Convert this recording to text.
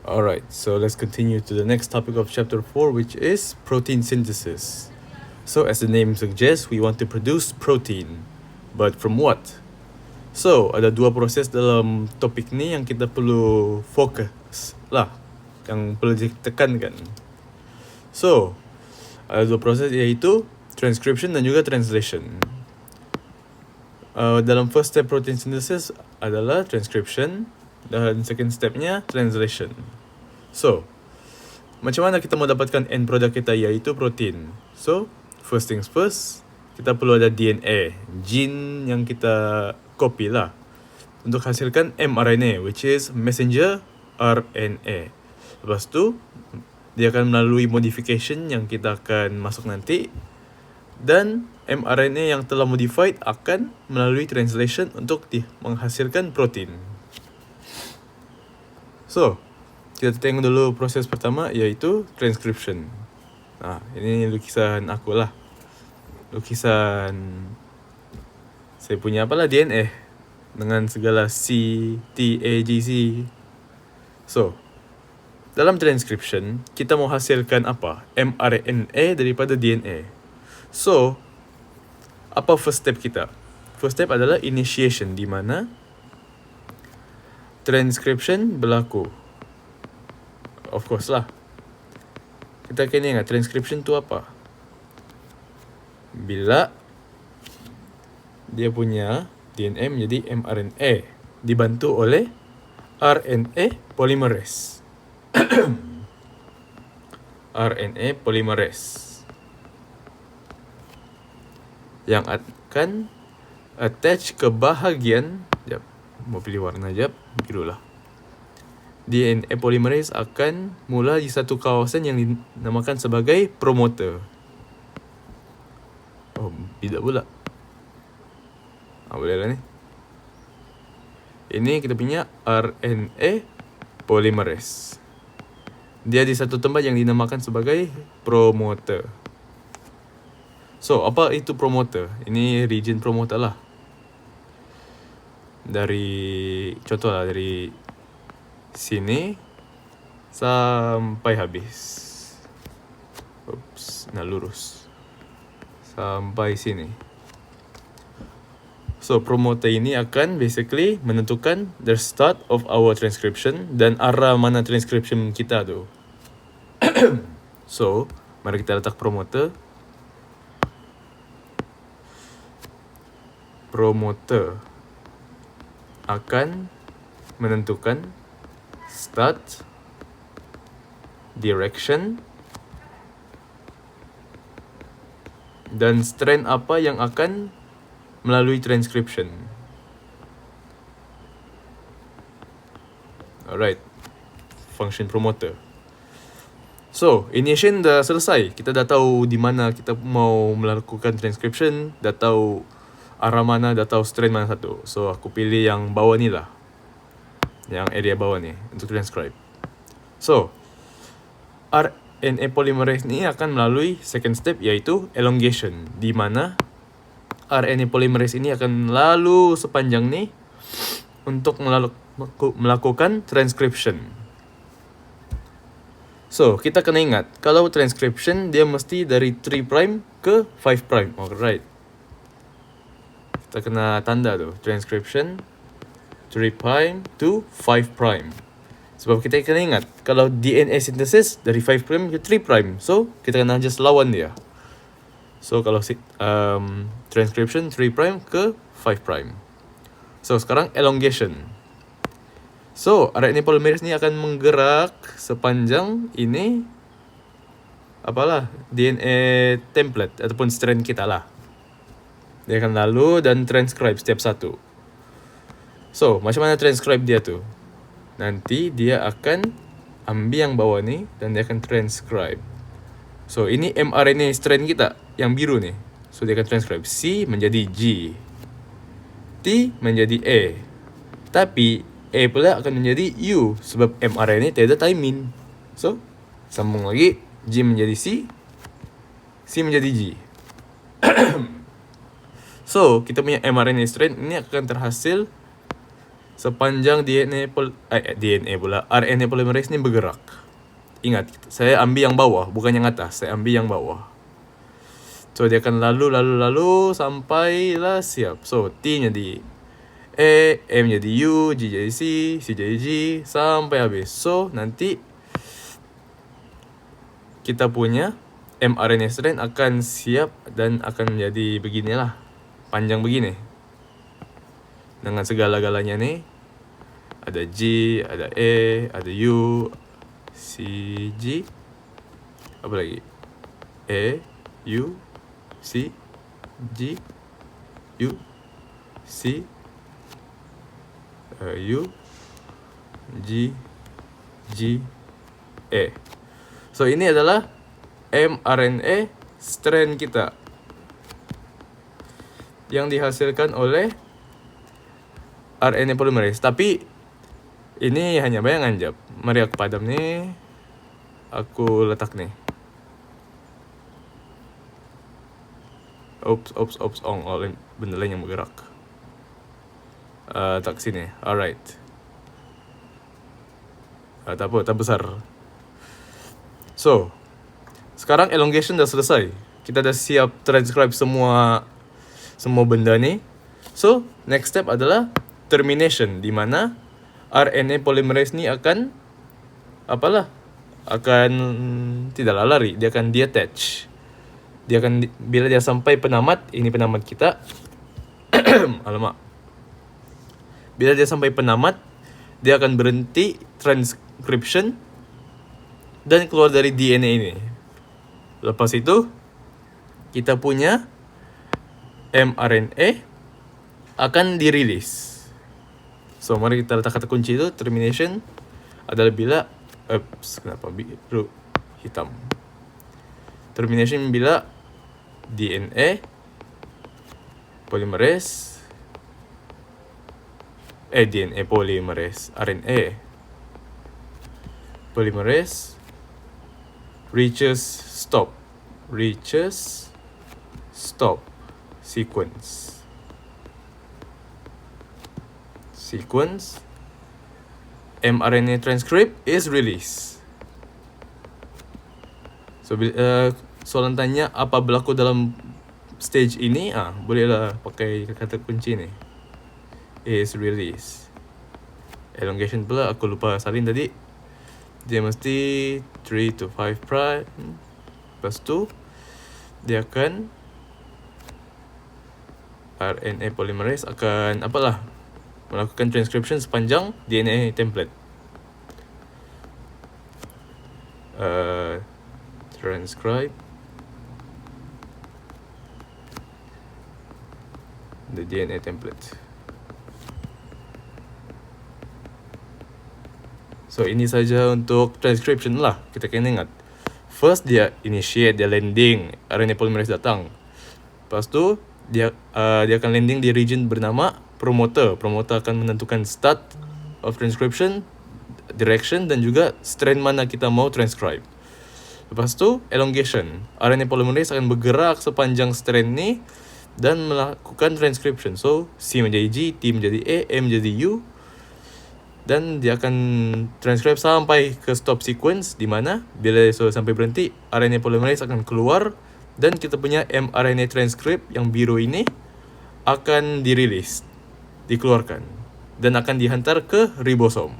Alright, so let's continue to the next topic of chapter 4, which is protein synthesis. So as the name suggests, we want to produce protein. But from what? So, ada dua proses dalam topik ni yang kita perlu fokus lah, yang perlu ditekankan. So, ada dua proses iaitu transcription dan juga translation. Dalam first step protein synthesis adalah transcription dan second stepnya translation. So, macam mana kita mau dapatkan end product kita iaitu protein? So, first things first, kita perlu ada DNA, gene yang kita copy lah untuk hasilkan mRNA, which is messenger RNA. Lepas tu, dia akan melalui modification yang kita akan masuk nanti, dan mRNA yang telah modified akan melalui translation untuk menghasilkan protein. So, kita tengok dulu proses pertama iaitu transcription. Ini lukisan aku lah. Lukisan saya punya apalah DNA dengan segala C, T, A, G, C. So, dalam transcription, kita mau hasilkan apa? mRNA daripada DNA. So, apa first step kita? First step adalah initiation, di mana transcription berlaku. Of course lah. Kita kena ingat transcription tu apa? Bila dia punya DNA menjadi mRNA dibantu oleh RNA polymerase. RNA polymerase yang akan attach ke bahagian, mau pilih warna biru lah. DNA polymerase akan mula di satu kawasan yang dinamakan sebagai promoter. Oh, tidak pula. Boleh lah ni. Ini kita punya RNA polymerase. Dia di satu tempat yang dinamakan sebagai promoter. So, apa itu promoter? Ini region promoter lah. Dari sini sampai habis. Nak lurus. Sampai sini. So, promoter ini akan basically menentukan the start of our transcription dan arah mana transcription kita tu. So, mari kita letak promoter. Promoter akan menentukan start, direction, dan strand apa yang akan melalui transcription. Alright, function promoter. So, initiation dah selesai. Kita dah tahu di mana kita mau melakukan transcription, dah tahu arah mana, dah tahu strand mana satu. So, aku pilih yang bawah ni lah. Yang area bawah ni untuk transcribe. So, RNA polymerase ni akan melalui second step iaitu elongation, di mana RNA polymerase ini akan lalu sepanjang ni untuk melakukan transcription. So, kita kena ingat, kalau transcription dia mesti dari 3' ke 5'. Alright. Kita kena tanda tu, transcription 3' to 5'. Sebab kita kena ingat, kalau DNA synthesis dari 5' ke 3'. So, kita kena just lawan dia. So, kalau transcription 3' ke 5'. So, sekarang elongation. So, RNA polymerase ni akan menggerak sepanjang ini DNA template ataupun strand kita lah. Dia akan lalu dan transcribe setiap satu. So, macam mana transcribe dia tu? Nanti dia akan ambil yang bawah ni dan dia akan transcribe. So, ini mRNA strand kita yang biru ni. So, dia akan transcribe C menjadi G, T menjadi A. Tapi A pula akan menjadi U sebab mRNA tiada thymine. So, sambung lagi, G menjadi C, C menjadi G. So, kita punya mRNA strand ini akan terhasil sepanjang DNA pula, RNA polymerase ni bergerak. Ingat, saya ambil yang bawah, bukan yang atas. Saya ambil yang bawah. So, dia akan lalu sampailah siap. So, T jadi A, M jadi U, G jadi C, C jadi G, sampai habis. So, nanti kita punya mRNA strand akan siap dan akan menjadi beginilah. Panjang begini. Dengan segala-galanya nih. Ada G, ada A, ada U, C, G. Apa lagi? A, U, C, G, U, C, U, G, G, A. So, ini adalah mRNA strand kita yang dihasilkan oleh RNA polymerase. Tapi ini hanya bayangan jap. Mari aku padam nih. Aku letak nih. Oops, benda lain yang bergerak. Tak sini. Alright. Tak apa, tak besar. So, sekarang elongation dah selesai. Kita dah siap transcribe semua benda ni. So, next step adalah termination, di mana RNA polymerase ni akan tidaklah lari, dia akan detach. Dia akan bila dia sampai penamat, ini penamat kita. Alamak. Bila dia sampai penamat, dia akan berhenti transcription dan keluar dari DNA ini. Lepas itu, kita punya mRNA akan dirilis. So, mari kita letak kata kunci itu. Termination adalah bila kenapa biru hitam? Termination bila DNA polymerase RNA polymerase reaches stop sequence mRNA transcript is released. So, soalan tanya apa berlaku dalam stage ini, bolehlah pakai kata kunci ni, is released. Elongation pula aku lupa salin tadi. Dia mesti 3 to 5 prime. Lepas tu dia akan RNA polymerase akan melakukan transcription sepanjang DNA template. Transcribe the DNA template. So, ini saja untuk transcription lah. Kita kena ingat. First, dia initiate, dia landing, RNA polymerase datang. Lepas tu, dia akan landing di region bernama promoter. Promoter akan menentukan start of transcription, direction dan juga strand mana kita mau transcribe. Lepas tu, elongation. RNA polymerase akan bergerak sepanjang strand ni dan melakukan transcription. So, C menjadi G, T menjadi A, M menjadi U. Dan dia akan transcribe sampai ke stop sequence, di mana bila sampai berhenti, RNA polymerase akan keluar dan kita punya mRNA transcript yang biru ini akan dirilis, dikeluarkan dan akan dihantar ke ribosom.